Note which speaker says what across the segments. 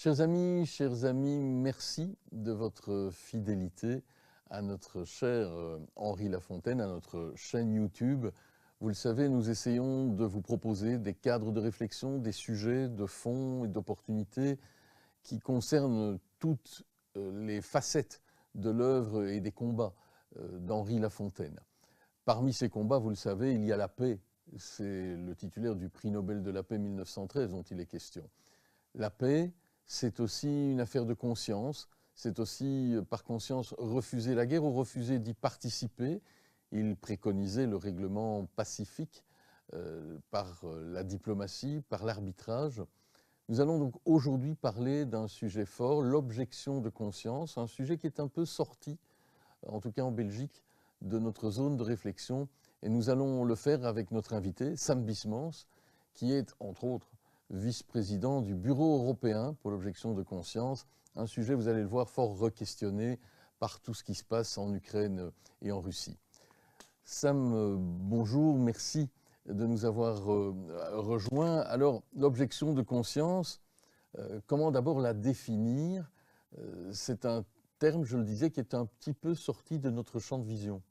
Speaker 1: Chers amis, merci de votre fidélité à notre cher Henri Lafontaine, à notre chaîne YouTube. Vous le savez, nous essayons de vous proposer des cadres de réflexion, des sujets de fond et d'opportunités qui concernent toutes les facettes de l'œuvre et des combats d'Henri Lafontaine. Parmi ces combats, vous le savez, il y a la paix. C'est le titulaire du prix Nobel de la paix 1913 dont il est question. La paix, c'est aussi une affaire de conscience, c'est aussi par conscience refuser la guerre ou refuser d'y participer. Il préconisait le règlement pacifique par la diplomatie, par l'arbitrage. Nous allons donc aujourd'hui parler d'un sujet fort, l'objection de conscience, un sujet qui est un peu sorti, en tout cas en Belgique, de notre zone de réflexion. Et nous allons le faire avec notre invité, Sam Bismans, qui est, entre autres, vice-président du Bureau européen pour l'objection de conscience, un sujet, vous allez le voir, fort re-questionné par tout ce qui se passe en Ukraine et en Russie. Sam, bonjour, merci de nous avoir rejoints. Alors, l'objection de conscience, comment d'abord la définir? C'est un terme, je le disais, qui est un petit peu sorti de notre champ de vision.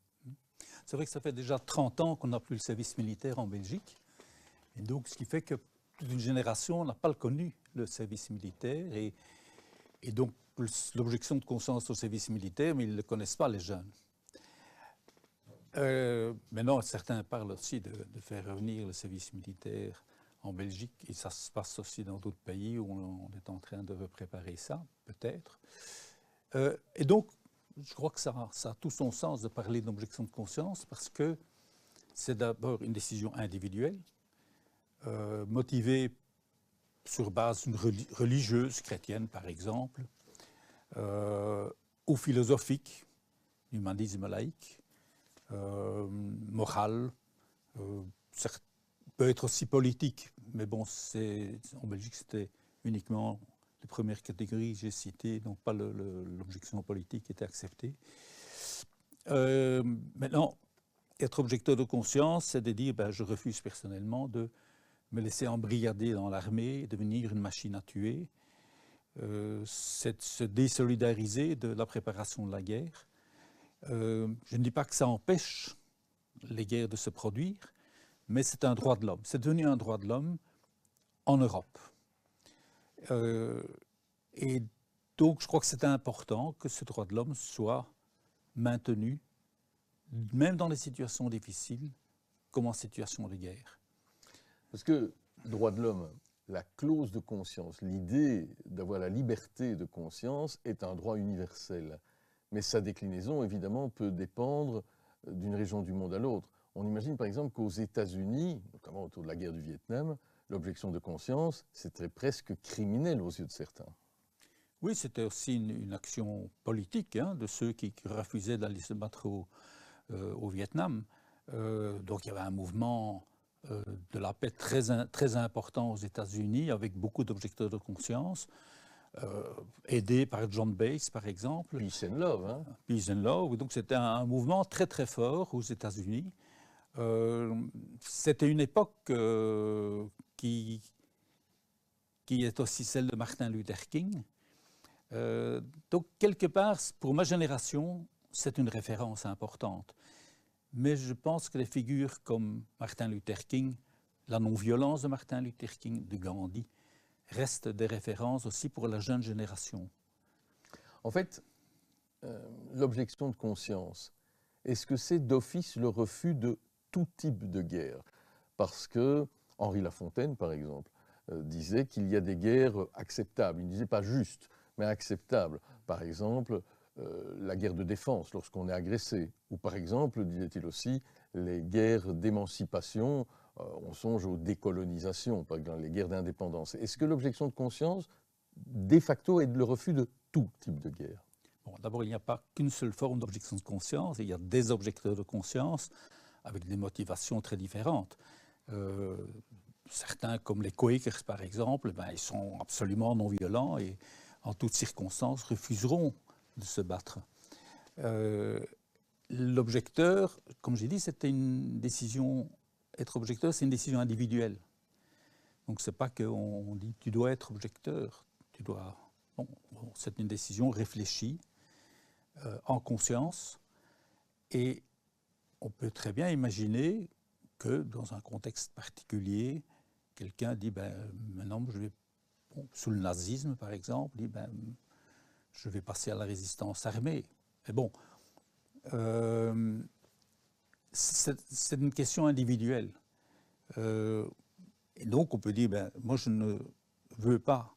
Speaker 2: C'est vrai que ça fait déjà 30 ans qu'on n'a plus le service militaire en Belgique. Et donc, ce qui fait que toute une génération n'a pas connu le service militaire. Et donc, l'objection de conscience au service militaire, mais ils ne le connaissent pas, les jeunes. Maintenant, certains parlent aussi de faire revenir le service militaire en Belgique. Et ça se passe aussi dans d'autres pays où on est en train de préparer ça, peut-être. Et donc, je crois que ça a tout son sens de parler d'objection de conscience parce que c'est d'abord une décision individuelle, motivée sur base religieuse, chrétienne par exemple, ou philosophique, humanisme laïque, morale, peut être aussi politique, mais bon, en Belgique c'était uniquement les premières catégories que j'ai citées, donc pas l'objection politique qui était acceptée. Maintenant, être objecteur de conscience, c'est de dire je refuse personnellement de me laisser embrigader dans l'armée, devenir une machine à tuer. C'est de se désolidariser de la préparation de la guerre. Je ne dis pas que ça empêche les guerres de se produire, mais c'est un droit de l'homme. C'est devenu un droit de l'homme en Europe. Et donc, je crois que c'est important que ce droit de l'homme soit maintenu, même dans les situations difficiles, comme en situation de guerre.
Speaker 1: Parce que, droit de l'homme, la clause de conscience, l'idée d'avoir la liberté de conscience est un droit universel. Mais sa déclinaison, évidemment, peut dépendre d'une région du monde à l'autre. On imagine par exemple qu'aux États-Unis, notamment autour de la guerre du Vietnam, l'objection de conscience, c'était presque criminel aux yeux de certains.
Speaker 2: Oui, c'était aussi une action politique de ceux qui refusaient d'aller se battre au Vietnam. Donc il y avait un mouvement de la paix très important aux États-Unis, avec beaucoup d'objecteurs de conscience, aidés par John Bates, par exemple.
Speaker 1: Peace and Love. Hein.
Speaker 2: Peace and Love. Donc c'était un mouvement très fort aux États-Unis. C'était une époque qui est aussi celle de Martin Luther King. Donc, quelque part, pour ma génération, c'est une référence importante. Mais je pense que les figures comme Martin Luther King, la non-violence de Martin Luther King, de Gandhi, restent des références aussi pour la jeune génération.
Speaker 1: En fait, l'objection de conscience, est-ce que c'est d'office le refus de tout type de guerre? Parce que Henri Lafontaine, par exemple, disait qu'il y a des guerres acceptables. Il ne disait pas justes, mais acceptables. Par exemple, la guerre de défense lorsqu'on est agressé. Ou par exemple, disait-il aussi, les guerres d'émancipation, on songe aux décolonisations, par exemple les guerres d'indépendance. Est-ce que l'objection de conscience, de facto, est le refus de tout type de guerre?
Speaker 2: Bon, d'abord, il n'y a pas qu'une seule forme d'objection de conscience, il y a des objecteurs de conscience avec des motivations très différentes. Certains, comme les Quakers par exemple, ils sont absolument non violents et en toutes circonstances refuseront de se battre. L'objecteur, comme j'ai dit, c'était une décision, être objecteur, c'est une décision individuelle. Donc c'est pas qu'on dit tu dois être objecteur, c'est une décision réfléchie, en conscience, et on peut très bien imaginer que dans un contexte particulier, quelqu'un dit, maintenant sous le nazisme par exemple, dit, je vais passer à la résistance armée. Mais bon, c'est une question individuelle. Et donc on peut dire, moi je ne veux pas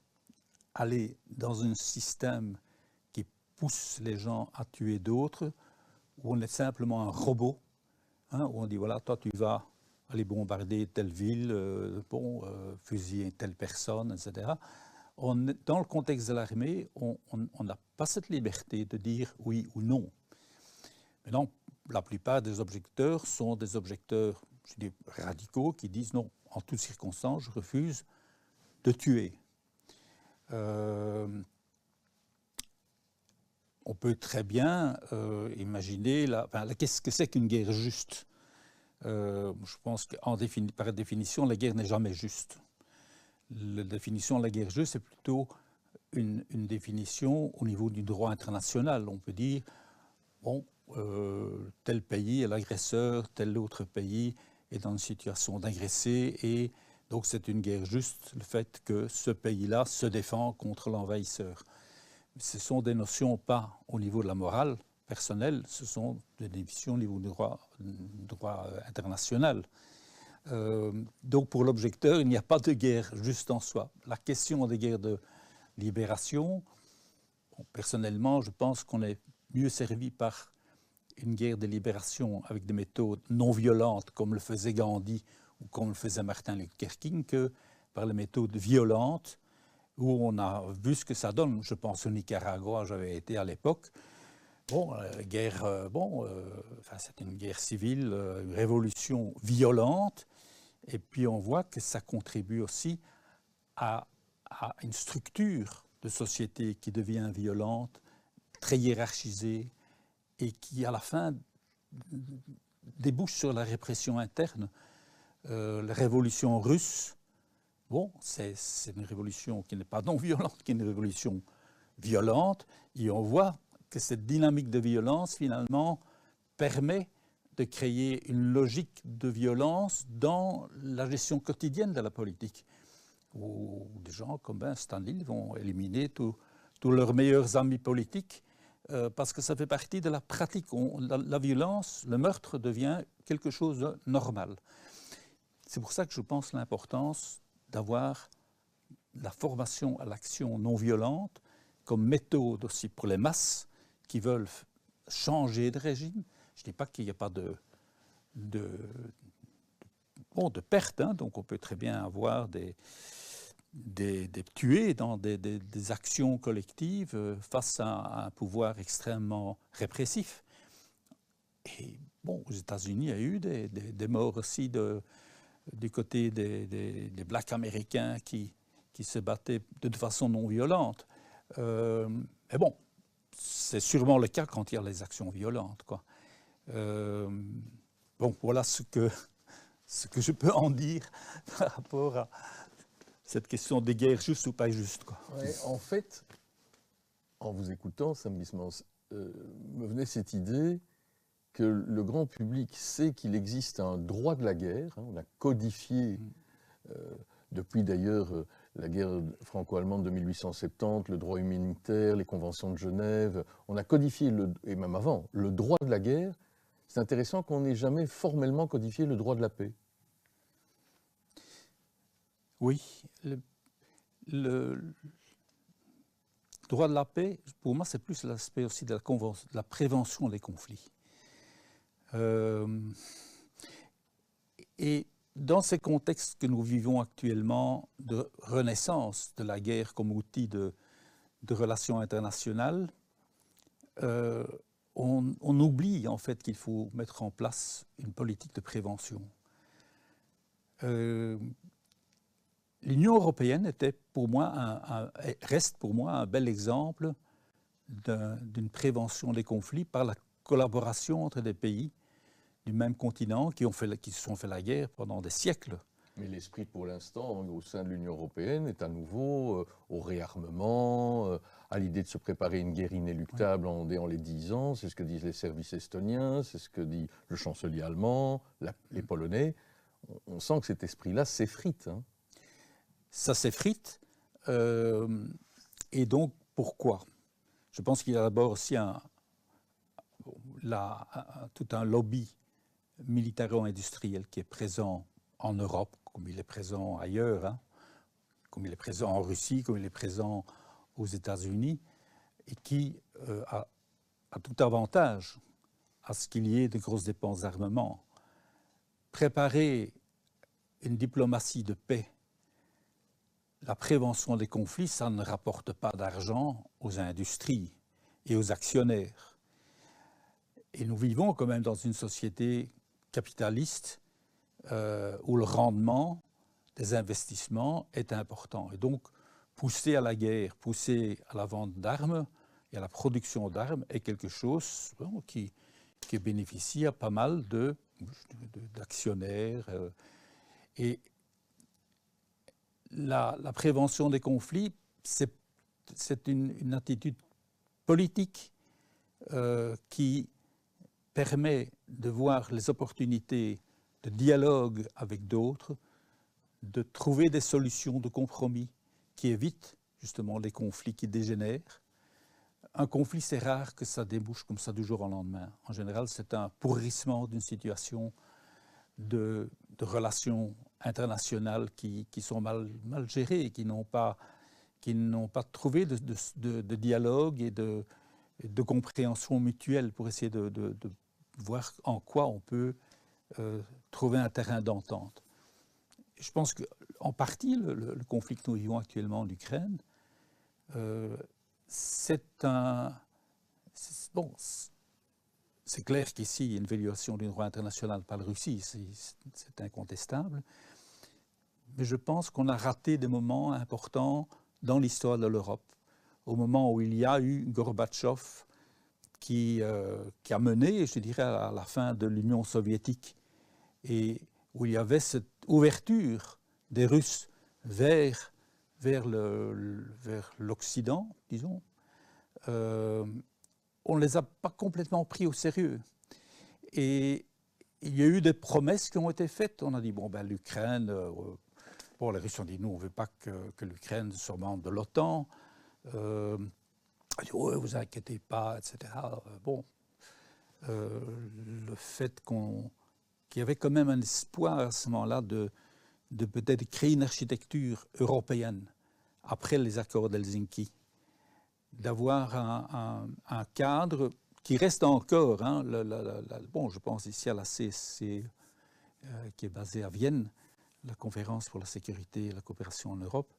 Speaker 2: aller dans un système qui pousse les gens à tuer d'autres, où on est simplement un robot, hein, où on dit, voilà, toi tu vas aller bombarder telle ville, fusiller telle personne, etc. Dans le contexte de l'armée, on n'a pas cette liberté de dire oui ou non. Maintenant, la plupart des objecteurs sont des objecteurs, je dis, radicaux qui disent non, en toutes circonstances, je refuse de tuer. On peut très bien imaginer qu'est-ce que c'est qu'une guerre juste. Je pense que par définition, la guerre n'est jamais juste. La définition de la guerre juste, c'est plutôt une définition au niveau du droit international. On peut dire, tel pays est l'agresseur, tel autre pays est dans une situation d'agressé, et donc c'est une guerre juste, le fait que ce pays-là se défend contre l'envahisseur. Ce sont des notions pas au niveau de la morale personnelle, ce sont des définitions au niveau du droit international. Donc pour l'objecteur, il n'y a pas de guerre juste en soi. La question des guerres de libération, personnellement, je pense qu'on est mieux servi par une guerre de libération avec des méthodes non violentes, comme le faisait Gandhi ou comme le faisait Martin Luther King, que par les méthodes violentes, où on a vu ce que ça donne. Je pense au Nicaragua, j'avais été à l'époque. C'était une guerre civile, une révolution violente, et puis on voit que ça contribue aussi à une structure de société qui devient violente, très hiérarchisée, et qui, à la fin, débouche sur la répression interne. La révolution russe, c'est une révolution qui n'est pas non violente, qui est une révolution violente, et on voit que cette dynamique de violence, finalement, permet de créer une logique de violence dans la gestion quotidienne de la politique, où des gens comme Staline vont éliminer tous leurs meilleurs amis politiques, parce que ça fait partie de la pratique. La violence, le meurtre devient quelque chose de normal. C'est pour ça que je pense l'importance d'avoir la formation à l'action non violente comme méthode aussi pour les masses qui veulent changer de régime. Je ne dis pas qu'il n'y a pas de perte, hein, donc on peut très bien avoir des tués dans des actions collectives face à un pouvoir extrêmement répressif. Et aux États-Unis, il y a eu des morts aussi du côté des Blacks américains qui se battaient de façon non violente. Mais c'est sûrement le cas quand il y a les actions violentes, quoi. Voilà ce que je peux en dire par rapport à cette question des guerres justes ou pas justes, quoi.
Speaker 1: Ouais, en fait, en vous écoutant, Sam Huysmans, me venait cette idée que le grand public sait qu'il existe un droit de la guerre. On a codifié, depuis d'ailleurs la guerre franco-allemande de 1870, le droit humanitaire, les conventions de Genève, on a codifié, et même avant, le droit de la guerre. C'est intéressant qu'on n'ait jamais formellement codifié le droit de la paix.
Speaker 2: Oui, le droit de la paix, pour moi, c'est plus l'aspect aussi de la prévention des conflits. Et dans ces contextes que nous vivons actuellement de renaissance de la guerre comme outil de relations internationales, on oublie en fait qu'il faut mettre en place une politique de prévention. L'Union européenne était pour moi reste pour moi un bel exemple d'une prévention des conflits par la collaboration entre des pays du même continent qui se sont fait la guerre pendant des siècles.
Speaker 1: Mais l'esprit, pour l'instant, au sein de l'Union européenne, est à nouveau au réarmement, à l'idée de se préparer une guerre inéluctable en les 10 ans. C'est ce que disent les services estoniens, c'est ce que dit le chancelier allemand, les Polonais. On sent que cet esprit-là s'effrite. Hein.
Speaker 2: Ça s'effrite. Et donc, pourquoi? Je pense qu'il y a d'abord aussi tout un lobby militaro-industriel qui est présent en Europe, comme il est présent ailleurs, hein, comme il est présent en Russie, comme il est présent aux États-Unis, et qui a tout avantage à ce qu'il y ait de grosses dépenses d'armement. Préparer une diplomatie de paix, la prévention des conflits, ça ne rapporte pas d'argent aux industries et aux actionnaires. Et nous vivons quand même dans une société capitaliste où le rendement des investissements est important. Et donc, pousser à la guerre, pousser à la vente d'armes et à la production d'armes est quelque chose qui bénéficie à pas mal d'actionnaires. Et la prévention des conflits, c'est une attitude politique qui permet de voir les opportunités de dialogue avec d'autres, de trouver des solutions de compromis qui évitent justement les conflits qui dégénèrent. Un conflit, c'est rare que ça débouche comme ça du jour au lendemain. En général, c'est un pourrissement d'une situation de relations internationales qui sont mal gérées, qui n'ont pas trouvé de dialogue et de compréhension mutuelle pour essayer de voir en quoi on peut trouver un terrain d'entente. Je pense qu'en partie, le conflit que nous vivons actuellement en Ukraine, c'est clair qu'ici, il y a une violation du droit international par la Russie, c'est incontestable. Mais je pense qu'on a raté des moments importants dans l'histoire de l'Europe. Au moment où il y a eu Gorbatchev qui a mené, je dirais, à la fin de l'Union soviétique, et où il y avait cette ouverture des Russes vers l'Occident, disons, on ne les a pas complètement pris au sérieux. Et il y a eu des promesses qui ont été faites. On a dit, l'Ukraine, les Russes ont dit, nous, on ne veut pas que l'Ukraine soit membre de l'OTAN. On a dit, ouais, vous inquiétez pas, etc. Le fait qu'il y avait quand même un espoir à ce moment-là de peut-être créer une architecture européenne après les accords d'Helsinki, d'avoir un cadre qui reste encore, hein, je pense ici à la CSC qui est basée à Vienne, la conférence pour la sécurité et la coopération en Europe.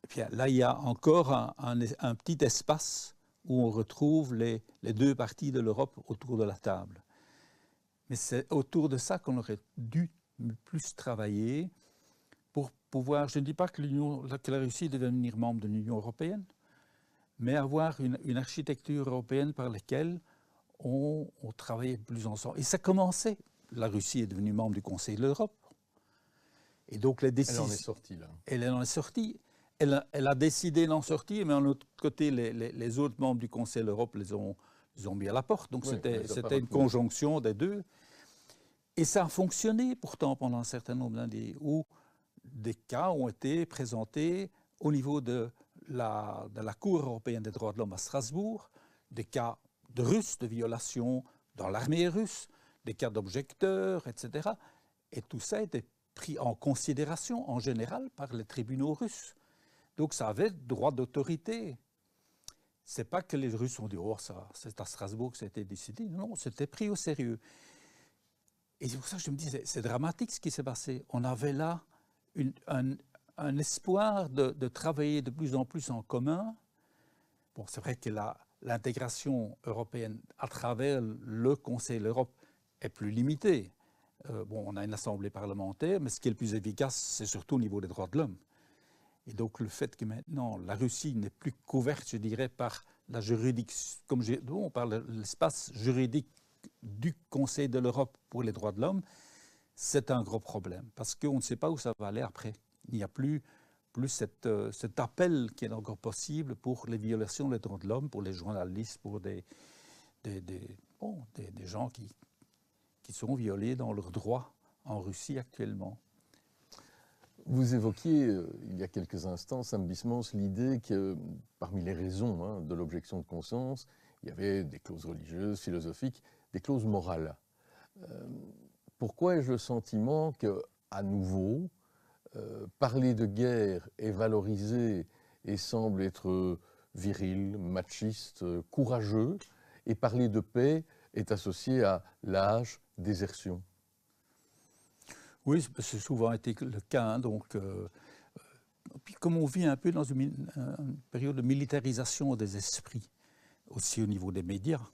Speaker 2: Et puis là, il y a encore un petit espace où on retrouve les deux parties de l'Europe autour de la table. Mais c'est autour de ça qu'on aurait dû plus travailler pour pouvoir, je ne dis pas que la Russie devait devenir membre de l'Union européenne, mais avoir une architecture européenne par laquelle on travaillait plus ensemble. Et ça commençait. La Russie est devenue membre du Conseil de l'Europe. Et donc les décisions...
Speaker 1: Elle en est sortie, là.
Speaker 2: Elle en est sortie. Elle a décidé d'en sortir, mais en autre côté, les autres membres du Conseil de l'Europe les ont mis à la porte. Donc c'était une conjonction des deux. Et ça a fonctionné pourtant pendant un certain nombre d'années où des cas ont été présentés au niveau de la Cour européenne des droits de l'homme à Strasbourg, des cas de Russes, de violations dans l'armée russe, des cas d'objecteurs, etc. Et tout ça a été pris en considération en général par les tribunaux russes. Donc ça avait droit d'autorité. C'est pas que les Russes ont dit « oh, c'est à Strasbourg que ça a été décidé ». Non, c'était pris au sérieux. Et c'est pour ça que je me dis, c'est dramatique ce qui s'est passé. On avait là un espoir de travailler de plus en plus en commun. Bon, c'est vrai que l'intégration européenne à travers le Conseil de l'Europe est plus limitée. On a une assemblée parlementaire, mais ce qui est le plus efficace, c'est surtout au niveau des droits de l'homme. Et donc le fait que maintenant la Russie n'est plus couverte, je dirais, par la juridiction, on parle de l'espace juridique du Conseil de l'Europe pour les droits de l'homme, c'est un gros problème, parce qu'on ne sait pas où ça va aller après. Il n'y a plus cet appel qui est encore possible pour les violations des droits de l'homme, pour les journalistes, pour des gens qui sont violés dans leurs droits en Russie actuellement.
Speaker 1: Vous évoquiez il y a quelques instants, Sam Bismans, l'idée que parmi les raisons de l'objection de conscience, il y avait des clauses religieuses, philosophiques, des clauses morales. Pourquoi ai-je le sentiment qu'à nouveau, parler de guerre est valorisé et semble être viril, machiste, courageux, et parler de paix est associé à lâche, désertion?
Speaker 2: Oui, c'est souvent été le cas. Puis comme on vit un peu dans une période de militarisation des esprits, aussi au niveau des médias,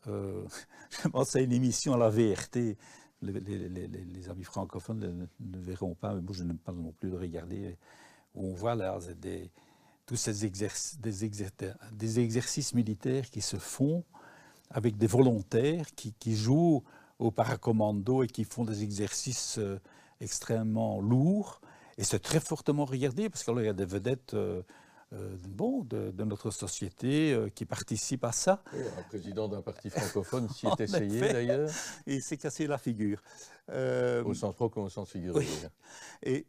Speaker 2: je pense à une émission à la VRT, les amis francophones ne verront pas, mais moi je n'aime pas non plus de regarder, où on voit là tous ces des exercices militaires qui se font avec des volontaires qui jouent au paracommando et qui font des exercices extrêmement lourds. Et c'est très fortement regardé parce qu'il y a des vedettes de notre société qui participent à ça.
Speaker 1: Oui, un président d'un parti francophone s'y est essayé d'ailleurs.
Speaker 2: Et s'est cassé la figure.
Speaker 1: Au sens propre comme au sens figuré.
Speaker 2: Oui.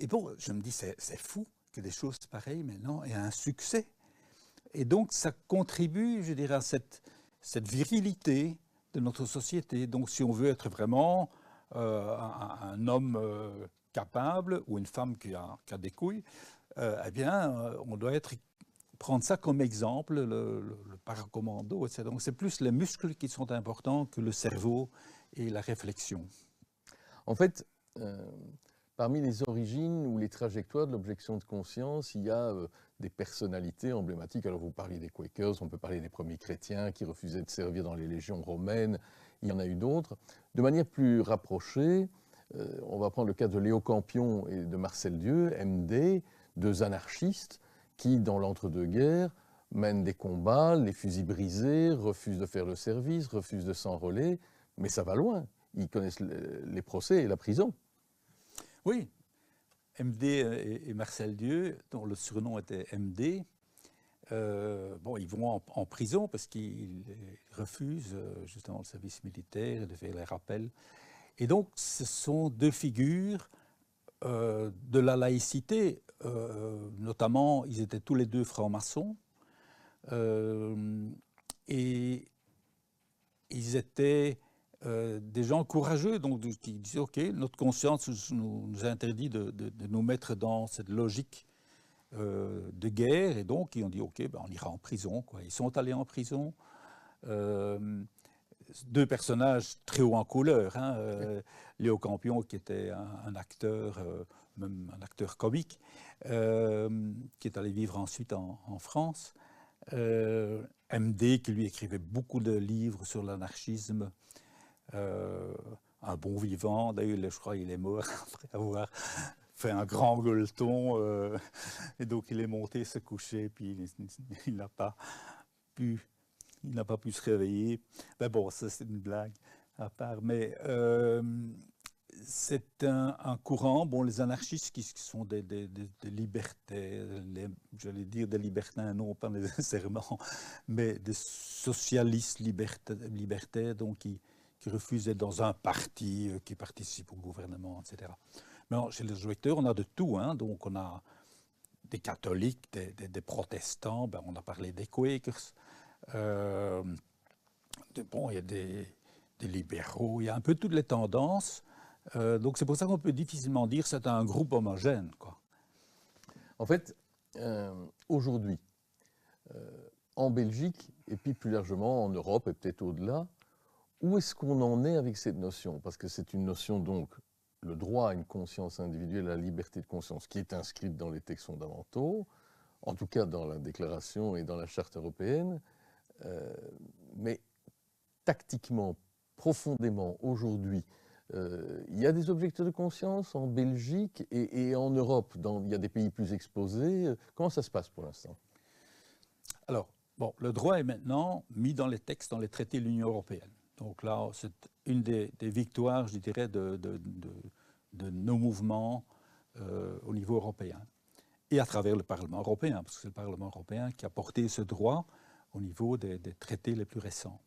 Speaker 2: Et bon, je me dis, c'est fou que des choses pareilles maintenant aient un succès. Et donc, ça contribue, je dirais, à cette virilité de notre société. Donc, si on veut être vraiment un homme capable ou une femme qui a des couilles, eh bien, on doit prendre ça comme exemple, le paracommando, etc. Donc, c'est plus les muscles qui sont importants que le cerveau et la réflexion.
Speaker 1: En fait, parmi les origines ou les trajectoires de l'objection de conscience, il y a des personnalités emblématiques. Alors vous parlez des Quakers, on peut parler des premiers chrétiens qui refusaient de servir dans les légions romaines, il y en a eu d'autres. De manière plus rapprochée, on va prendre le cas de Léo Campion et de Marcel Dieu, MD, deux anarchistes qui, dans l'entre-deux-guerres, mènent des combats, les fusils brisés, refusent de faire le service, refusent de s'enrôler, mais ça va loin. Ils connaissent les procès et la prison.
Speaker 2: Oui, MD et Marcel Dieu, dont le surnom était MD, ils vont en prison parce qu'ils refusent justement le service militaire et de faire les rappels. Et donc, ce sont deux figures de la laïcité, notamment, ils étaient tous les deux francs-maçons, et ils étaient des gens courageux, donc qui disaient, OK, notre conscience nous interdit de nous mettre dans cette logique de guerre, et donc ils ont dit, OK, on ira en prison, quoi. Ils sont allés en prison. Deux personnages très haut en couleur, Léo Campion, qui était un acteur, même un acteur comique, qui est allé vivre ensuite en France. MD, qui lui écrivait beaucoup de livres sur l'anarchisme, un bon vivant, d'ailleurs je crois qu'il est mort après avoir fait un grand gueuleton, et donc il est monté se coucher, puis il n'a pas pu se réveiller. Ben bon, ça c'est une blague à part, mais c'est un courant, bon, les anarchistes qui sont des libertaires, j'allais dire des libertins, non pas nécessairement, mais des socialistes libertaires, donc qui refusent d'être dans un parti, qui participe au gouvernement, etc. Mais non, chez les objecteurs, on a de tout, donc on a des catholiques, des protestants, on a parlé des Quakers, il y a des libéraux, il y a un peu toutes les tendances. Donc c'est pour ça qu'on peut difficilement dire que c'est un groupe homogène, quoi.
Speaker 1: En fait, aujourd'hui, en Belgique, et puis plus largement en Europe et peut-être au-delà, où est-ce qu'on en est avec cette notion? Parce que c'est une notion, donc, le droit à une conscience individuelle, à la liberté de conscience, qui est inscrite dans les textes fondamentaux, en tout cas dans la Déclaration et dans la Charte européenne, mais tactiquement, profondément, aujourd'hui, il y a des objecteurs de conscience en Belgique et en Europe, il y a des pays plus exposés. Comment ça se passe pour l'instant?
Speaker 2: Alors, bon, le droit est maintenant mis dans les textes, dans les traités de l'Union européenne. Donc là, c'est une des victoires, je dirais, de nos mouvements au niveau européen. Et à travers le Parlement européen, parce que c'est le Parlement européen qui a porté ce droit au niveau des traités les plus récents.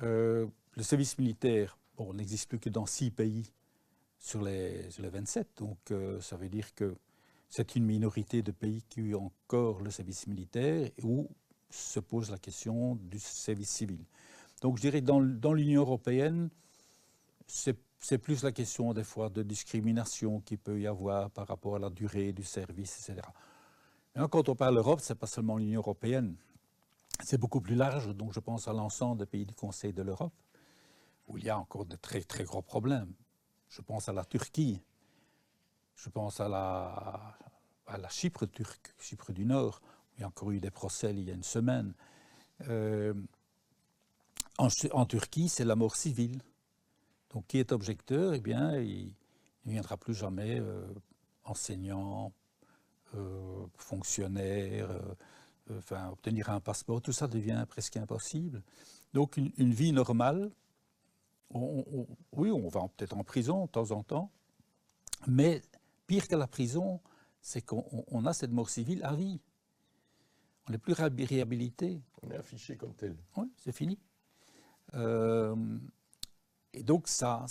Speaker 2: Le service militaire, bon, n'existe plus que dans 6 pays sur les 27, donc ça veut dire que c'est une minorité de pays qui ont encore le service militaire où se pose la question du service civil. Donc je dirais que dans l'Union européenne, c'est plus la question des fois de discrimination qu'il peut y avoir par rapport à la durée du service, etc. Maintenant, quand on parle d'Europe, ce n'est pas seulement l'Union européenne, c'est beaucoup plus large, donc je pense à l'ensemble des pays du Conseil de l'Europe, où il y a encore de très très gros problèmes. Je pense à la Turquie, je pense à la Chypre turque, Chypre du Nord, où il y a encore eu des procès il y a une semaine. En Turquie, c'est la mort civile. Donc, qui est objecteur, eh bien, il ne viendra plus jamais enseignant, fonctionnaire, enfin, obtenir un passeport, tout ça devient presque impossible. Donc, une vie normale, oui, on va peut-être en prison de temps en temps, mais pire que la prison, c'est qu'on a cette mort civile à vie. On n'est plus réhabilité.
Speaker 1: On est affiché comme tel.
Speaker 2: Oui, c'est fini. Et donc, ça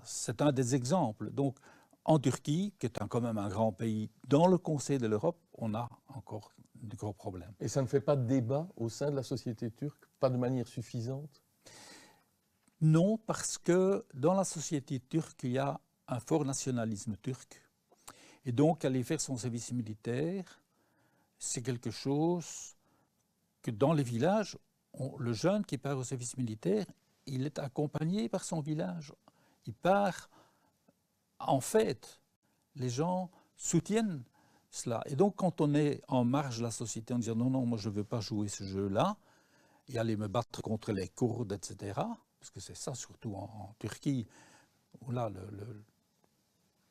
Speaker 2: c'est un des exemples. Donc, en Turquie, qui est quand même un grand pays, dans le Conseil de l'Europe, on a encore de gros problèmes.
Speaker 1: Et ça ne fait pas de débat au sein de la société turque, pas de manière suffisante?
Speaker 2: Non, parce que dans la société turque, il y a un fort nationalisme turc. Et donc, aller faire son service militaire, c'est quelque chose que dans les villages, le jeune qui part au service militaire, il est accompagné par son village. Il part en fête. Les gens soutiennent cela. Et donc, quand on est en marge de la société, on dit non, non, moi je ne veux pas jouer ce jeu-là, et aller me battre contre les Kurdes, etc. Parce que c'est ça, surtout en Turquie, où là,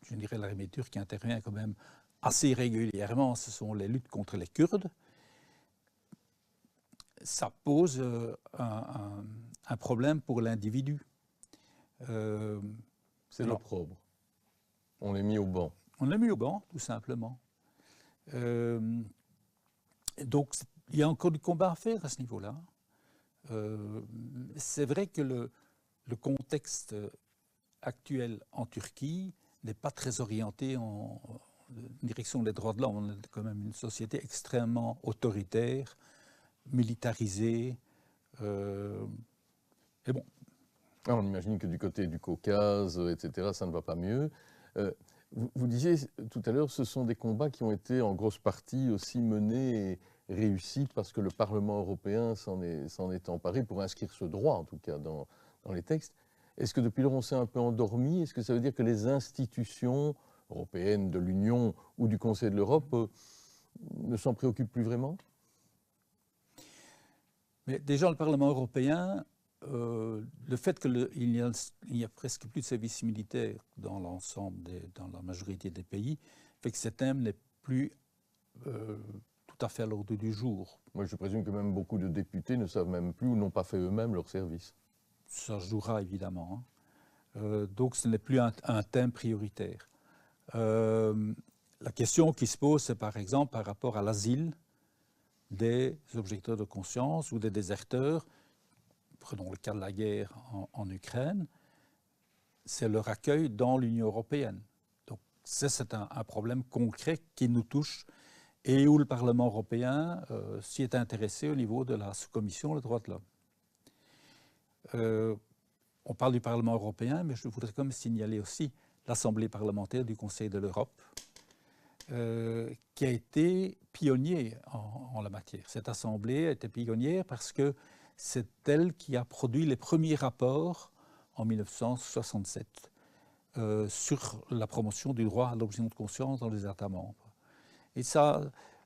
Speaker 2: je dirais l'armée turque intervient quand même assez régulièrement. Ce sont les luttes contre les Kurdes. Ça pose un problème pour l'individu.
Speaker 1: C'est l'opprobre. On est mis au banc.
Speaker 2: On est mis au banc, tout simplement. Donc, il y a encore du combat à faire à ce niveau-là. C'est vrai que le contexte actuel en Turquie n'est pas très orienté en direction des droits de l'homme. On est quand même une société extrêmement autoritaire, militarisée. Et bon.
Speaker 1: On imagine que du côté du Caucase, etc., ça ne va pas mieux. Vous disiez tout à l'heure, ce sont des combats qui ont été en grosse partie aussi menés et réussis parce que le Parlement européen s'en est emparé pour inscrire ce droit, en tout cas, dans les textes. Est-ce que depuis lors, on s'est un peu endormi? Est-ce que ça veut dire que les institutions européennes, de l'Union ou du Conseil de l'Europe ne s'en préoccupent plus vraiment?
Speaker 2: Mais déjà, le Parlement européen, le fait qu'il n'y a presque plus de services militaires dans l'ensemble, dans la majorité des pays, fait que ce thème n'est plus tout à fait à l'ordre du jour.
Speaker 1: Moi, je présume que même beaucoup de députés ne savent même plus ou n'ont pas fait eux-mêmes leur service.
Speaker 2: Ça jouera évidemment. Hein. Donc, ce n'est plus un thème prioritaire. La question qui se pose, c'est par exemple par rapport à l'asile des objecteurs de conscience ou des déserteurs. Prenons le cas de la guerre en Ukraine, c'est leur accueil dans l'Union européenne. Donc c'est un problème concret qui nous touche et où le Parlement européen s'y est intéressé au niveau de la sous-commission des droits de l'homme. On parle du Parlement européen, mais je voudrais quand même signaler aussi l'Assemblée parlementaire du Conseil de l'Europe, qui a été pionnier en la matière. Cette Assemblée a été pionnière parce que c'est elle qui a produit les premiers rapports en 1967 sur la promotion du droit à l'objection de conscience dans les États membres. Et ça,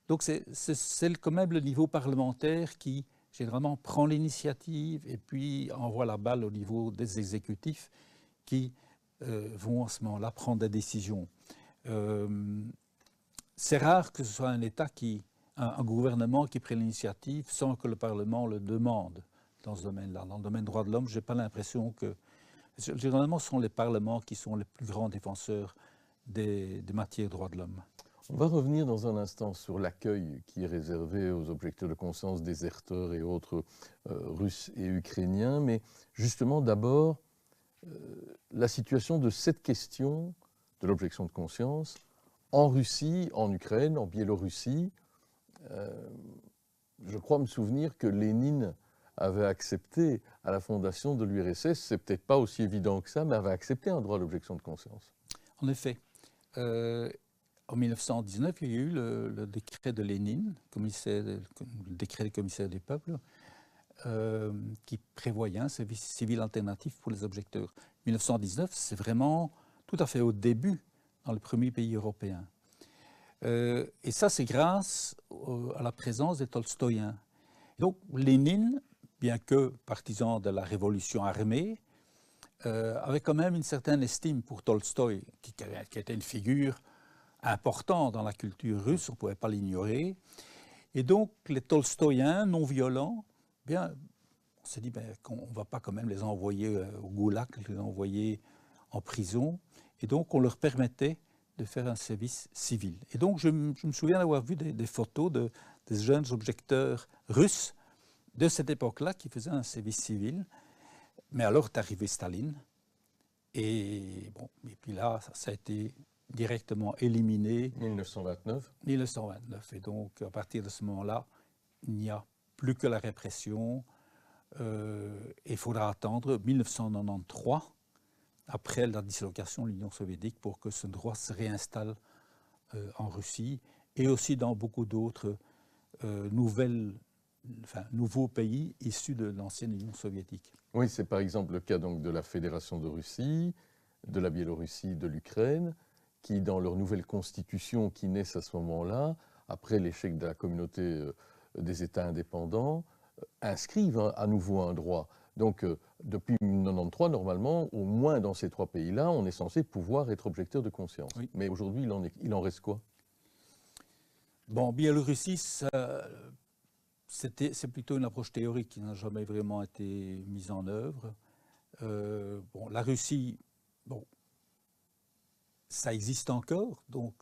Speaker 2: donc c'est quand même le niveau parlementaire qui généralement prend l'initiative et puis envoie la balle au niveau des exécutifs qui vont à ce moment-là prendre des décisions. C'est rare que ce soit un État un gouvernement qui prenne l'initiative sans que le Parlement le demande. dans ce domaine-là. Dans le domaine des droits de l'homme, je n'ai pas l'impression que... Généralement, ce sont les parlements qui sont les plus grands défenseurs des matières de droits de l'homme.
Speaker 1: On va revenir dans un instant sur l'accueil qui est réservé aux objecteurs de conscience, déserteurs et autres Russes et Ukrainiens. Mais justement, d'abord, la situation de cette question de l'objection de conscience en Russie, en Ukraine, en Biélorussie. Je crois me souvenir que Lénine avait accepté à la fondation de l'URSS, c'est peut-être pas aussi évident que ça, mais avait accepté un droit à l'objection de conscience.
Speaker 2: En effet. En 1919, il y a eu le décret de Lénine, le décret des commissaires du peuple, qui prévoyait un service civil alternatif pour les objecteurs. 1919, c'est vraiment tout à fait au début dans les premiers pays européens. Et ça, c'est grâce à la présence des Tolstoïens. Donc, Lénine, bien que partisan de la révolution armée, avait quand même une certaine estime pour Tolstoï, qui était une figure importante dans la culture russe, on ne pouvait pas l'ignorer. Et donc, les Tolstoïens non violents, bien, on s'est dit qu'on ne va pas quand même les envoyer au goulag, les envoyer en prison. Et donc, on leur permettait de faire un service civil. Et donc, je me souviens d'avoir vu des photos des jeunes objecteurs russes de cette époque-là qui faisaient un service civil. Mais alors est arrivé Staline. Et puis là, ça a été directement éliminé.
Speaker 1: 1929.
Speaker 2: 1929. Et donc, à partir de ce moment-là, il n'y a plus que la répression. Il faudra attendre 1993, après la dislocation de l'Union soviétique, pour que ce droit se réinstalle en Russie et aussi dans beaucoup d'autres nouveaux pays issus de l'ancienne Union soviétique.
Speaker 1: Oui, c'est par exemple le cas donc, de la Fédération de Russie, de la Biélorussie, de l'Ukraine, qui, dans leur nouvelle constitution qui naissent à ce moment-là, après l'échec de la communauté des États indépendants, inscrivent à nouveau un droit. Donc, depuis 1993, normalement, au moins dans ces trois pays-là, on est censé pouvoir être objecteur de conscience. Oui. Mais aujourd'hui, il en reste quoi?
Speaker 2: Bon, en Biélorussie, c'est plutôt une approche théorique qui n'a jamais vraiment été mise en œuvre. La Russie, ça existe encore, donc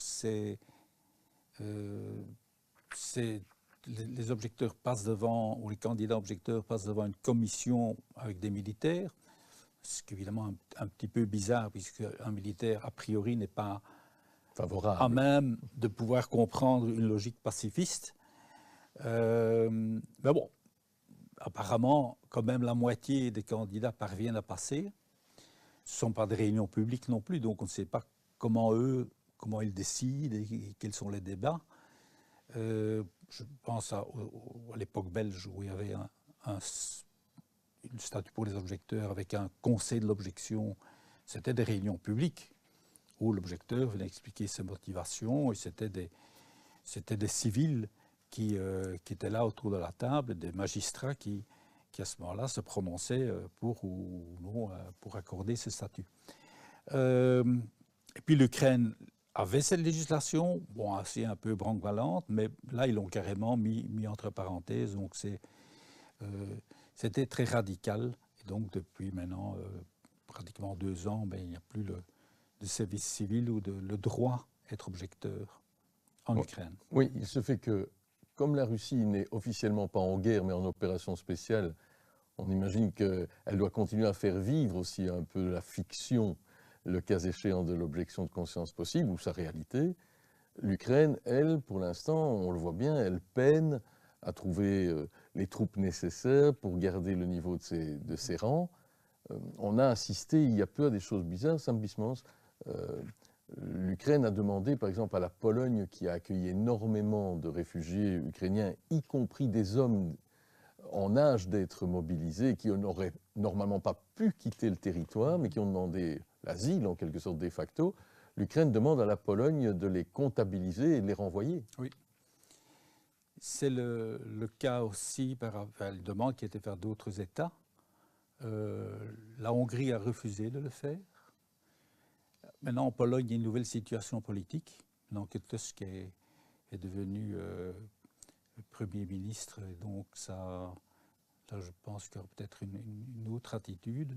Speaker 2: les objecteurs passent devant, ou les candidats objecteurs passent devant une commission avec des militaires, ce qui est évidemment un petit peu bizarre, puisque un militaire, a priori, n'est pas favorable à même de pouvoir comprendre une logique pacifiste. Mais bon, apparemment, quand même la moitié des candidats parviennent à passer. Ce ne sont pas des réunions publiques non plus, donc on ne sait pas comment ils décident et quels sont les débats. Je pense à l'époque belge où il y avait une statut pour les objecteurs avec un conseil de l'objection. C'était des réunions publiques où l'objecteur venait expliquer ses motivations et c'était des civils qui étaient là autour de la table, des magistrats qui à ce moment-là se prononçaient pour ou non pour accorder ce statut. Et puis l'Ukraine avait cette législation, assez un peu branque-ballante, mais là ils l'ont carrément mis entre parenthèses, donc c'était très radical. Et donc depuis maintenant pratiquement 2 ans, il n'y a plus de service civil ou le droit d'être objecteur en Ukraine.
Speaker 1: Oui, il se fait que, comme la Russie n'est officiellement pas en guerre, mais en opération spéciale, on imagine qu'elle doit continuer à faire vivre aussi un peu la fiction, le cas échéant de l'objection de conscience possible, ou sa réalité. L'Ukraine, elle, pour l'instant, on le voit bien, elle peine à trouver les troupes nécessaires pour garder le niveau de ses rangs. On a assisté il y a peu à des choses bizarres, Sam Bismans. L'Ukraine a demandé, par exemple, à la Pologne, qui a accueilli énormément de réfugiés ukrainiens, y compris des hommes en âge d'être mobilisés, qui n'auraient normalement pas pu quitter le territoire, mais qui ont demandé l'asile, en quelque sorte de facto. L'Ukraine demande à la Pologne de les comptabiliser et de les renvoyer.
Speaker 2: Oui. C'est le cas aussi par la demande qui a été faite d'autres États. La Hongrie a refusé de le faire. Maintenant, en Pologne, il y a une nouvelle situation politique. Donc, Tusk est devenu Premier ministre, et donc ça Là, je pense qu'il y aura peut-être une autre attitude.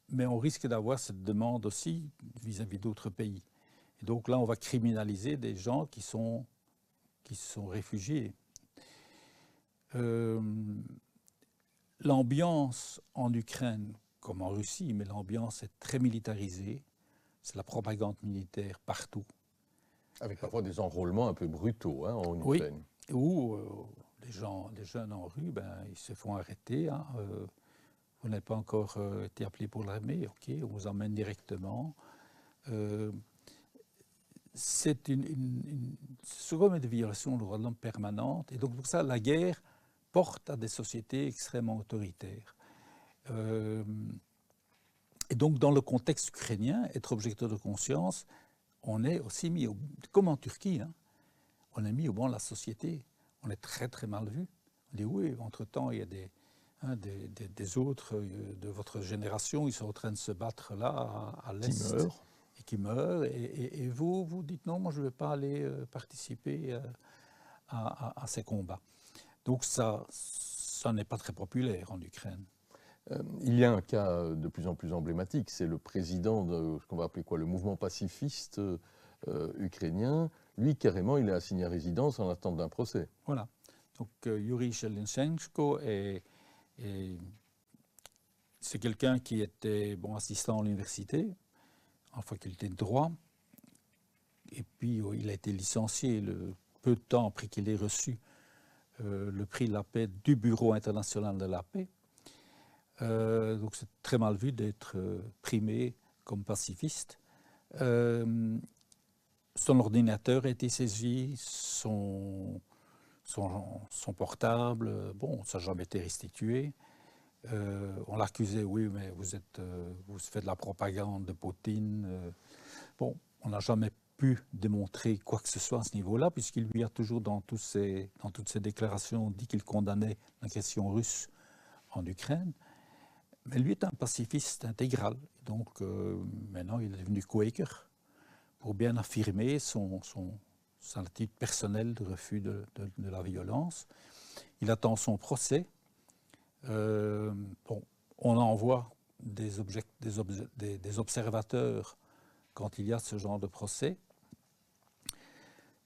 Speaker 2: Mais on risque d'avoir cette demande aussi vis-à-vis d'autres pays. Et donc là, on va criminaliser des gens qui sont réfugiés. L'ambiance en Ukraine, comme en Russie, mais l'ambiance est très militarisée. C'est la propagande militaire partout.
Speaker 1: Avec parfois des enrôlements un peu brutaux en
Speaker 2: Oui,
Speaker 1: Ukraine.
Speaker 2: où les jeunes en rue, ils se font arrêter. Hein, vous n'avez pas encore été appelé pour l'armée, ok, on vous emmène directement. C'est comme une violation des droits de l'homme permanente. Et donc pour ça, la guerre porte à des sociétés extrêmement autoritaires. Et donc dans le contexte ukrainien, être objecteur de conscience, on est aussi mis, comme en Turquie, hein, on est mis au banc de la société. On est très très mal vu. On dit oui, entre-temps, il y a des autres de votre génération, ils sont en train de se battre là, à l'Est.
Speaker 1: Qui meurent.
Speaker 2: Et qui meurent. Et vous dites non, moi je ne vais pas aller participer à ces combats. Donc ça n'est pas très populaire en Ukraine.
Speaker 1: Il y a un cas de plus en plus emblématique, c'est le président de ce qu'on va appeler quoi, le mouvement pacifiste ukrainien. Lui, carrément, il est assigné à résidence en attente d'un procès.
Speaker 2: Voilà. Donc Yuri Shevchenko c'est quelqu'un qui était assistant à l'université, en faculté de droit. Et puis il a été licencié peu de temps après qu'il ait reçu le prix de la paix du Bureau international de la paix. Donc c'est très mal vu d'être primé comme pacifiste. Son ordinateur a été saisi, son portable, ça n'a jamais été restitué. On l'accusait, oui, mais vous faites de la propagande de Poutine. On n'a jamais pu démontrer quoi que ce soit à ce niveau-là, puisqu'il lui a toujours, dans toutes ses déclarations, dit qu'il condamnait l'agression russe en Ukraine. Mais lui est un pacifiste intégral. Donc maintenant, il est devenu Quaker pour bien affirmer son attitude personnelle de refus de la violence. Il attend son procès. On envoie des observateurs quand il y a ce genre de procès.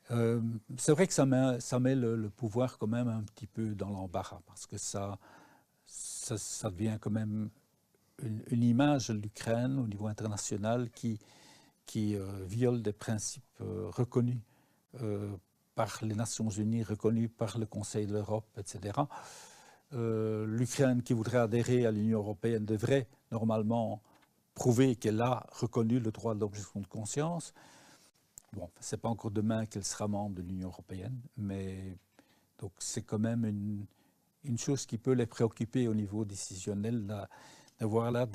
Speaker 2: C'est vrai que ça met le pouvoir quand même un petit peu dans l'embarras, parce que ça devient quand même une image de l'Ukraine au niveau international qui viole des principes reconnus par les Nations Unies, reconnus par le Conseil de l'Europe, etc. L'Ukraine qui voudrait adhérer à l'Union européenne devrait normalement prouver qu'elle a reconnu le droit de l'objection de conscience. Ce n'est pas encore demain qu'elle sera membre de l'Union européenne, mais donc c'est quand même une chose qui peut les préoccuper au niveau décisionnel, d'avoir là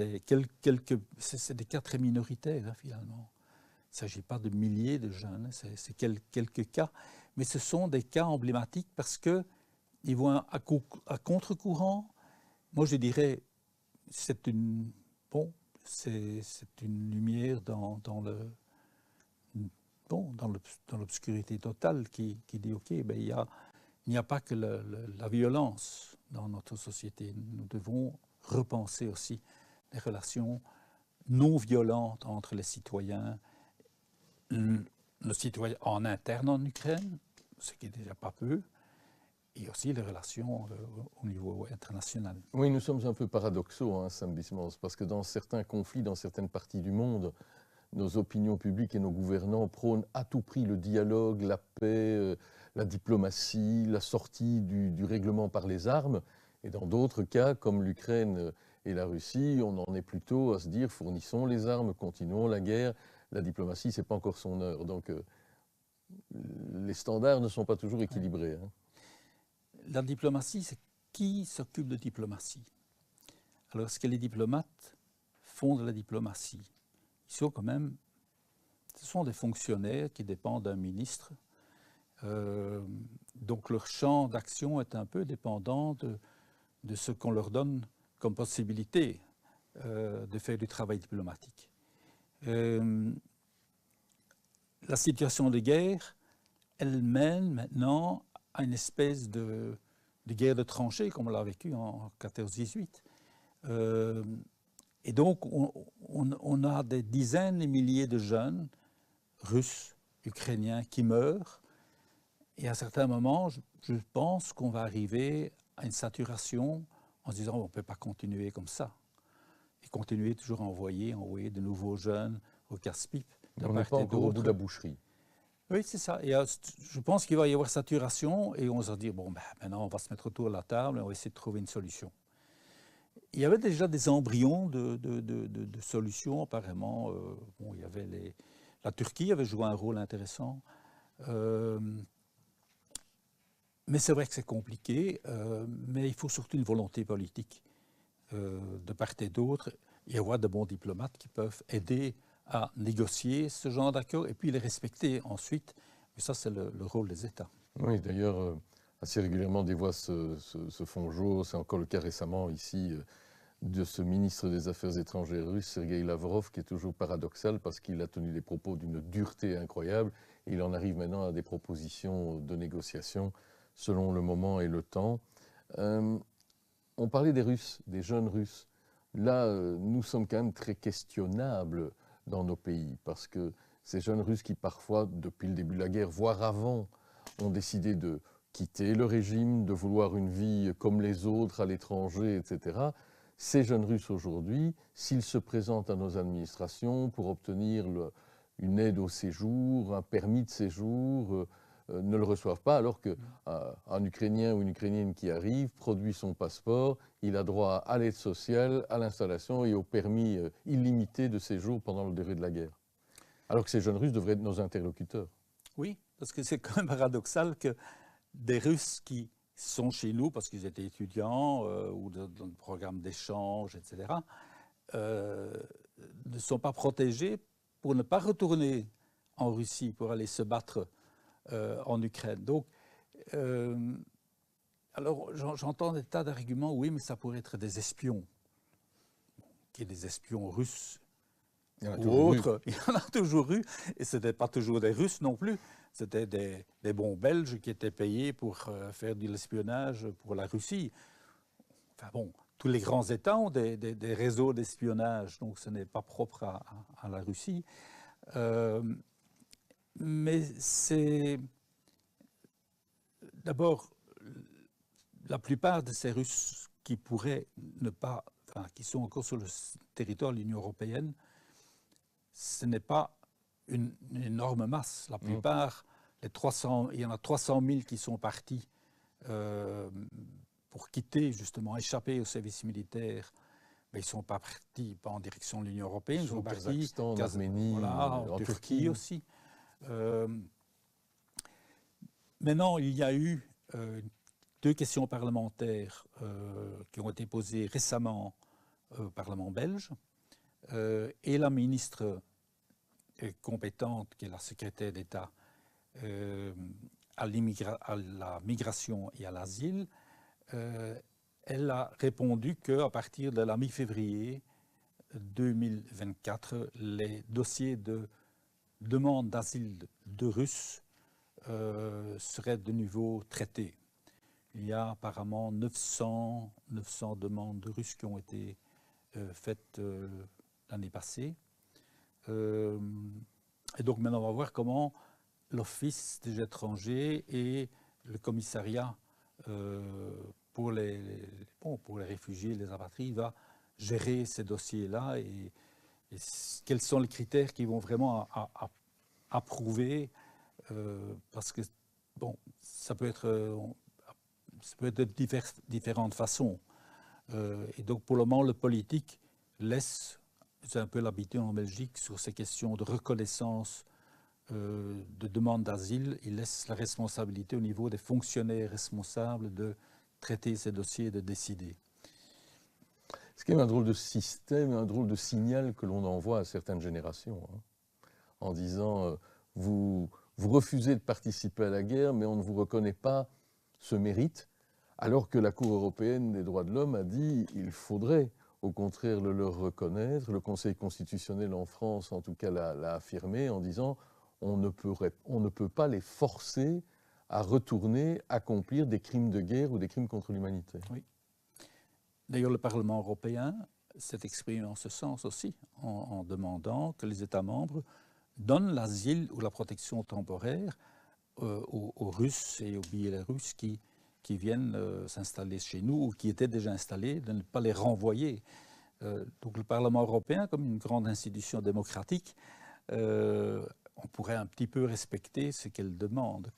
Speaker 2: c'est des cas très minoritaires, hein, finalement. Il ne s'agit pas de milliers de jeunes, c'est quelques cas, mais ce sont des cas emblématiques parce qu'ils vont à contre-courant. Moi, je dirais, c'est une lumière dans l'obscurité totale qui dit, OK, il n'y a pas que la violence dans notre société. Nous devons repenser aussi les relations non violentes entre les citoyens, le citoyen en interne en Ukraine, ce qui est déjà pas peu, et aussi les relations au niveau international.
Speaker 1: Oui, nous sommes un peu paradoxaux, Sam Bismans, parce que dans certains conflits, dans certaines parties du monde, nos opinions publiques et nos gouvernants prônent à tout prix le dialogue, la paix, la diplomatie, la sortie du règlement par les armes. Et dans d'autres cas, comme l'Ukraine et la Russie, on en est plutôt à se dire fournissons les armes, continuons la guerre. La diplomatie, ce n'est pas encore son heure. Donc les standards ne sont pas toujours équilibrés. Hein.
Speaker 2: La diplomatie, c'est qui s'occupe de diplomatie? Alors, est-ce que les diplomates font de la diplomatie? Ce sont des fonctionnaires qui dépendent d'un ministre. Donc leur champ d'action est un peu dépendant de ce qu'on leur donne comme possibilité de faire du travail diplomatique. La situation de guerre, elle mène maintenant à une espèce de guerre de tranchées, comme on l'a vécu en 14-18. Et donc, on a des dizaines de milliers de jeunes russes, ukrainiens, qui meurent. Et à un certain moment, je pense qu'on va arriver à une saturation en se disant on ne peut pas continuer comme ça. Et continuer toujours à envoyer de nouveaux jeunes au casse-pipe.
Speaker 1: On n'est pas encore au bout de la boucherie.
Speaker 2: Oui, c'est ça. Et je pense qu'il va y avoir saturation et on va se dire, bon, ben, maintenant on va se mettre autour de la table et on va essayer de trouver une solution. Il y avait déjà des embryons de solutions, apparemment. Bon, il y avait la Turquie avait joué un rôle intéressant. Mais c'est vrai que c'est compliqué, mais il faut surtout une volonté politique de part et d'autre et avoir de bons diplomates qui peuvent aider à négocier ce genre d'accord et puis les respecter ensuite. Mais ça, c'est le rôle des États.
Speaker 1: Oui, d'ailleurs, assez régulièrement, des voix se font jour. C'est encore le cas récemment ici de ce ministre des Affaires étrangères russe, Sergei Lavrov, qui est toujours paradoxal parce qu'il a tenu des propos d'une dureté incroyable. Et il en arrive maintenant à des propositions de négociation selon le moment et le temps. On parlait des Russes, des jeunes Russes. Là, nous sommes quand même très questionnables dans nos pays parce que ces jeunes Russes qui parfois, depuis le début de la guerre, voire avant, ont décidé de quitter le régime, de vouloir une vie comme les autres à l'étranger, etc. Ces jeunes Russes aujourd'hui, s'ils se présentent à nos administrations pour obtenir une aide au séjour, un permis de séjour, ne le reçoivent pas, alors qu'un Ukrainien ou une Ukrainienne qui arrive, produit son passeport, il a droit à l'aide sociale, à l'installation et au permis illimité de séjour pendant le durée de la guerre. Alors que ces jeunes Russes devraient être nos interlocuteurs.
Speaker 2: Oui, parce que c'est quand même paradoxal que des Russes qui sont chez nous parce qu'ils étaient étudiants ou dans le programme d'échange, etc., ne sont pas protégés pour ne pas retourner en Russie pour aller se battre en Ukraine. Donc, alors j'entends des tas d'arguments, oui, mais ça pourrait être des espions, qu'il y ait des espions russes ou autres. Il y en a toujours eu, et ce n'était pas toujours des Russes non plus. C'était des bons Belges qui étaient payés pour faire de l'espionnage pour la Russie. Enfin bon, tous les grands États ont des réseaux d'espionnage, donc ce n'est pas propre à la Russie. Mais c'est... D'abord, la plupart de ces Russes qui pourraient ne pas... Enfin, qui sont encore sur le territoire de l'Union européenne, ce n'est pas une énorme masse. La plupart, il y en a 300 000 qui sont partis pour quitter, justement, échapper au service militaire. Mais ils ne sont pas partis pas en direction de l'Union européenne, ils sont partis
Speaker 1: en Arménie,
Speaker 2: voilà, en Turquie aussi. Maintenant, il y a eu 2 questions parlementaires qui ont été posées récemment au Parlement belge. Et la ministre compétente, qui est la secrétaire d'État à la migration et à l'asile, elle a répondu qu'à partir de la mi-février 2024, les dossiers de demande d'asile de Russes seraient de nouveau traités. Il y a apparemment 900 demandes de Russes qui ont été faites l'année passée. Et donc maintenant, on va voir comment l'Office des étrangers et le commissariat pour les réfugiés, les apatrides, va gérer ces dossiers-là et quels sont les critères qui vont vraiment approuver parce que bon, ça peut être de différentes façons. Et donc pour le moment, le politique laisse, c'est un peu l'habitude en Belgique, sur ces questions de reconnaissance de demande d'asile, il laisse la responsabilité au niveau des fonctionnaires responsables de traiter ces dossiers et de décider.
Speaker 1: C'est quand même un drôle de système, un drôle de signal que l'on envoie à certaines générations, hein, en disant vous refusez de participer à la guerre, mais on ne vous reconnaît pas ce mérite, alors que la Cour européenne des droits de l'homme a dit il faudrait au contraire le leur reconnaître. Le Conseil constitutionnel en France, en tout cas, l'a affirmé en disant on ne peut pas les forcer à retourner accomplir des crimes de guerre ou des crimes contre l'humanité.
Speaker 2: Oui. D'ailleurs, le Parlement européen s'est exprimé en ce sens aussi, en demandant que les États membres donnent l'asile ou la protection temporaire aux Russes et aux Biélorusses qui viennent s'installer chez nous ou qui étaient déjà installés, de ne pas les renvoyer. Donc le Parlement européen, comme une grande institution démocratique, on pourrait un petit peu respecter ce qu'elle demande.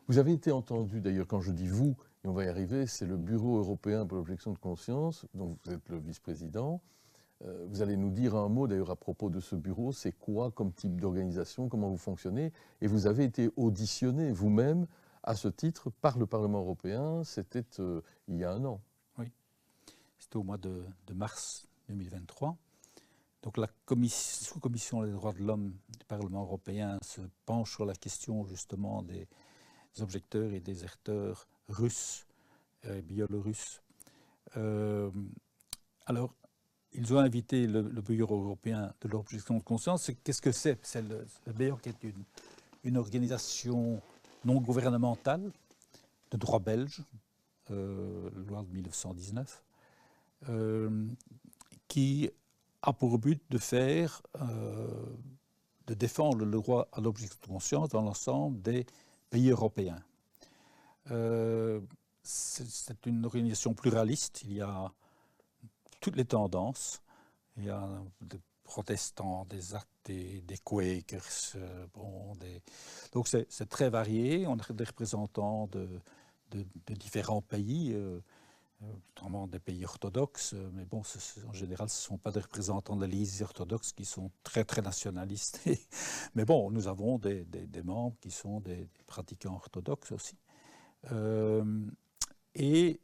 Speaker 1: Vous avez été entendu, d'ailleurs, quand je dis vous, et on va y arriver, c'est le Bureau européen pour l'objection de conscience, dont vous êtes le vice-président. Vous allez nous dire un mot, d'ailleurs, à propos de ce bureau. C'est quoi comme type d'organisation, comment vous fonctionnez? Et vous avez été auditionné vous-même, à ce titre, par le Parlement européen. C'était il y a un an.
Speaker 2: Oui, c'était au mois de mars 2023. Donc la sous-commission des droits de l'homme du Parlement européen se penche sur la question justement des objecteurs et déserteurs russes et biélorusses. Alors, ils ont invité le Bureau européen de l'objection de conscience. Qu'est-ce que c'est? C'est le BEOC est une organisation non gouvernementale de droit belge, loi de 1919, qui a pour but de défendre le droit à l'objection de conscience dans l'ensemble des pays européens. C'est une organisation pluraliste, il y a toutes les tendances, il y a des protestants, des athées, des Quakers, donc c'est très varié, on a des représentants de différents pays, notamment des pays orthodoxes, mais bon, en général, ce ne sont pas des représentants de l'Église orthodoxe qui sont très, très nationalistes. Mais bon, nous avons des membres qui sont des pratiquants orthodoxes aussi. Et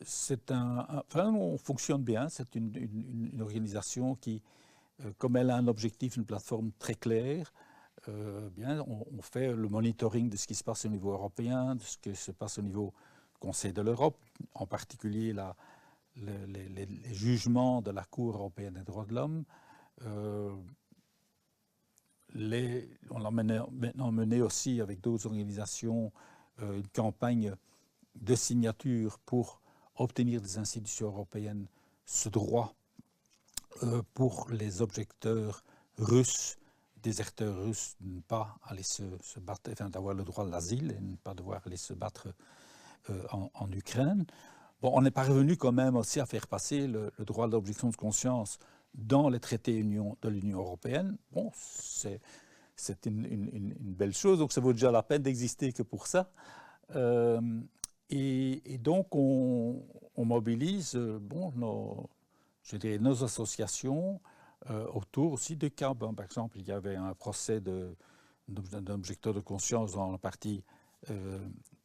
Speaker 2: enfin, on fonctionne bien. C'est une organisation qui, comme elle a un objectif, une plateforme très claire, bien, on fait le monitoring de ce qui se passe au niveau européen, de ce qui se passe au niveau Conseil de l'Europe, en particulier les jugements de la Cour européenne des droits de l'homme. On a maintenant mené aussi avec d'autres organisations une campagne de signature pour obtenir des institutions européennes ce droit pour les objecteurs russes, déserteurs russes, de ne pas aller se battre, enfin d'avoir le droit de l'asile et ne pas devoir aller se battre en Ukraine. Bon, on est parvenu quand même aussi à faire passer le droit de l'objection de conscience dans les traités de l'Union européenne. Bon, c'est une belle chose, donc ça vaut déjà la peine d'exister que pour ça. Et donc, on mobilise je dirais, nos associations autour aussi de cas. Bon, par exemple, il y avait un procès d'un objecteur de conscience dans la partie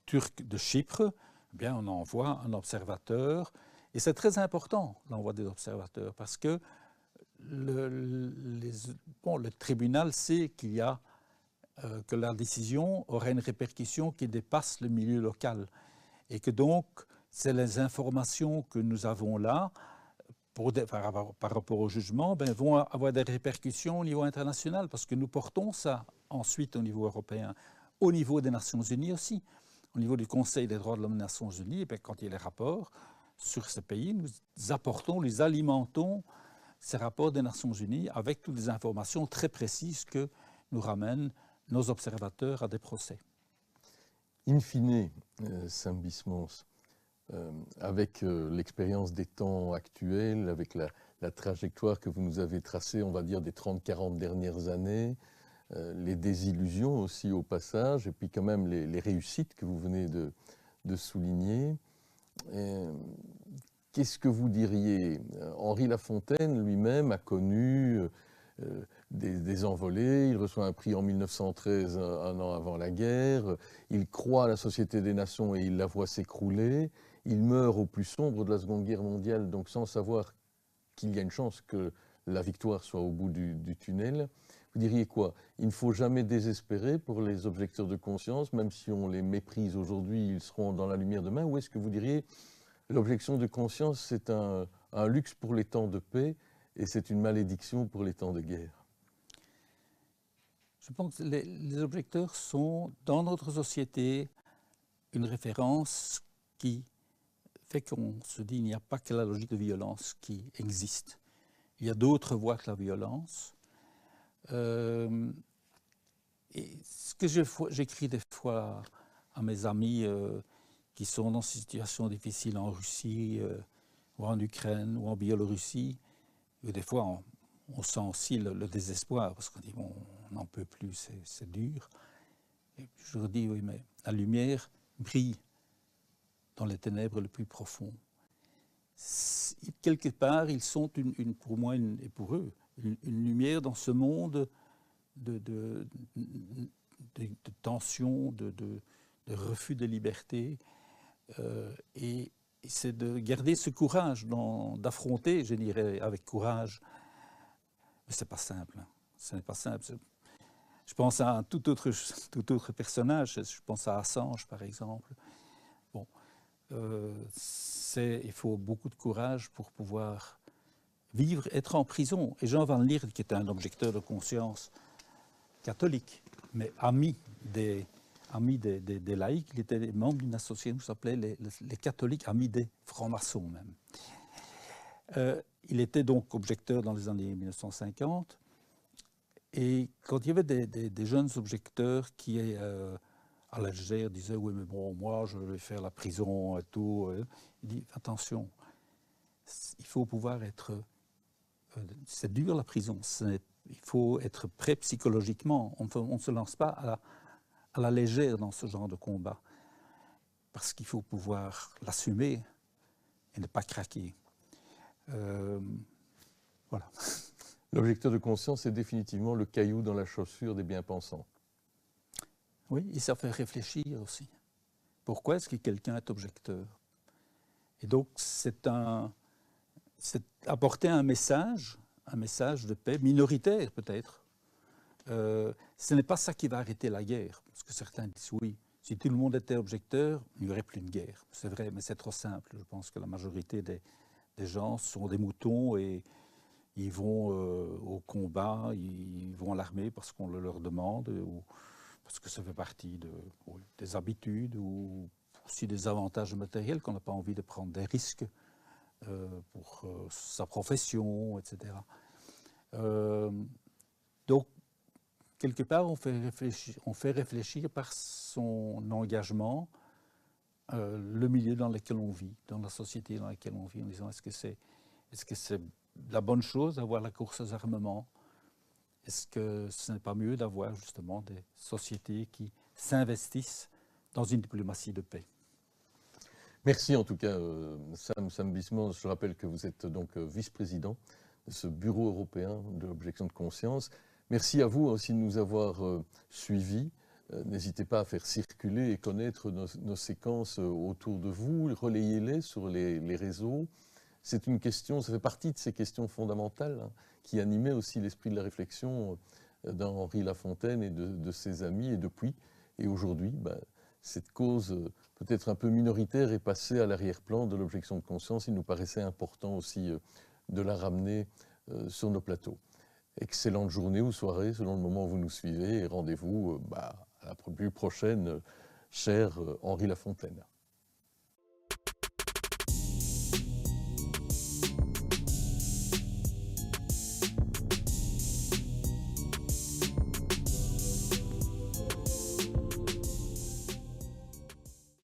Speaker 2: turque de Chypre. Eh bien, on envoie un observateur. Et c'est très important, l'envoi des observateurs, parce que le tribunal sait que la décision aura une répercussion qui dépasse le milieu local. Et que donc, c'est les informations que nous avons là, par rapport au jugement, vont avoir des répercussions au niveau international, parce que nous portons ça ensuite au niveau européen, au niveau des Nations Unies aussi. Au niveau du Conseil des droits de l'homme des Nations Unies, quand il y a les rapports sur ces pays, nous alimentons ces rapports des Nations Unies avec toutes les informations très précises que nous ramènent nos observateurs à des procès.
Speaker 1: In fine, Symbismos, avec l'expérience des temps actuels, avec la trajectoire que vous nous avez tracée, on va dire, des 30-40 dernières années, les désillusions aussi au passage, et puis quand même les réussites que vous venez de souligner. Qu'est-ce que vous diriez? Henri Lafontaine lui-même a connu des envolées, il reçoit un prix en 1913, un an avant la guerre, il croit à la Société des Nations et il la voit s'écrouler, il meurt au plus sombre de la Seconde Guerre mondiale, donc sans savoir qu'il y a une chance que la victoire soit au bout du tunnel. Vous diriez quoi? Il ne faut jamais désespérer pour les objecteurs de conscience, même si on les méprise aujourd'hui, ils seront dans la lumière demain, ou est-ce que vous diriez l'objection de conscience, c'est un luxe pour les temps de paix et c'est une malédiction pour les temps de guerre?
Speaker 2: Je pense que les objecteurs sont, dans notre société, une référence qui fait qu'on se dit qu'il n'y a pas que la logique de violence qui existe. Il y a d'autres voies que la violence. Et ce que j'écris des fois à mes amis qui sont dans des situations difficiles en Russie, ou en Ukraine, ou en Biélorussie, et des fois on sent aussi le désespoir, parce qu'on dit bon, on n'en peut plus, c'est dur. Et je leur dis oui, mais la lumière brille dans les ténèbres les plus profonds. Quelque part, ils sont pour moi et pour eux une lumière dans ce monde de tension, de refus de liberté. Et c'est de garder ce courage, d'affronter, je dirais, avec courage. Mais ce n'est pas simple. Ce n'est pas simple. Je pense à un tout autre personnage. Je pense à Assange, par exemple. Bon, il faut beaucoup de courage pour pouvoir vivre, être en prison. Et Jean Van Lierde, qui était un objecteur de conscience catholique, mais ami des laïcs, il était membre d'une association qui s'appelait les catholiques amis des francs-maçons même. Il était donc objecteur dans les années 1950. Et quand il y avait des jeunes objecteurs qui, à la légère, disaient « Oui, mais bon, moi, je vais faire la prison et tout », il dit « Attention, il faut pouvoir être... c'est dur la prison, il faut être prêt psychologiquement. On ne se lance pas à la légère dans ce genre de combat, parce qu'il faut pouvoir l'assumer et ne pas craquer. » Voilà.
Speaker 1: L'objecteur de conscience est définitivement le caillou dans la chaussure des bien-pensants.
Speaker 2: Oui, et ça fait réfléchir aussi. Pourquoi est-ce que quelqu'un est objecteur? Et donc, c'est apporter un message de paix, minoritaire peut-être. Ce n'est pas ça qui va arrêter la guerre. Parce que certains disent oui, si tout le monde était objecteur, il n'y aurait plus de guerre. C'est vrai, mais c'est trop simple. Je pense que la majorité des gens sont des moutons et ils vont au combat, ils vont à l'armée parce qu'on le leur demande, ou parce que ça fait partie des habitudes, ou aussi des avantages matériels, qu'on n'a pas envie de prendre des risques pour sa profession, etc. Donc, quelque part, on fait réfléchir par son engagement le milieu dans lequel on vit, dans la société dans laquelle on vit, en disant est-ce que c'est la bonne chose d'avoir la course aux armements? Est-ce que ce n'est pas mieux d'avoir justement des sociétés qui s'investissent dans une diplomatie de paix?
Speaker 1: Merci en tout cas, Sam Bismans. Je rappelle que vous êtes donc vice-président de ce bureau européen de l'objection de conscience. Merci à vous aussi de nous avoir suivis. N'hésitez pas à faire circuler et connaître nos séquences autour de vous. Relayez-les sur les réseaux. C'est une question, ça fait partie de ces questions fondamentales qui animaient aussi l'esprit de la réflexion d'Henri Lafontaine et de ses amis. Et depuis, et aujourd'hui, cette cause peut-être un peu minoritaire est passée à l'arrière-plan de l'objection de conscience. Il nous paraissait important aussi de la ramener sur nos plateaux. Excellente journée ou soirée selon le moment où vous nous suivez et rendez-vous à la plus prochaine, cher Henri Lafontaine.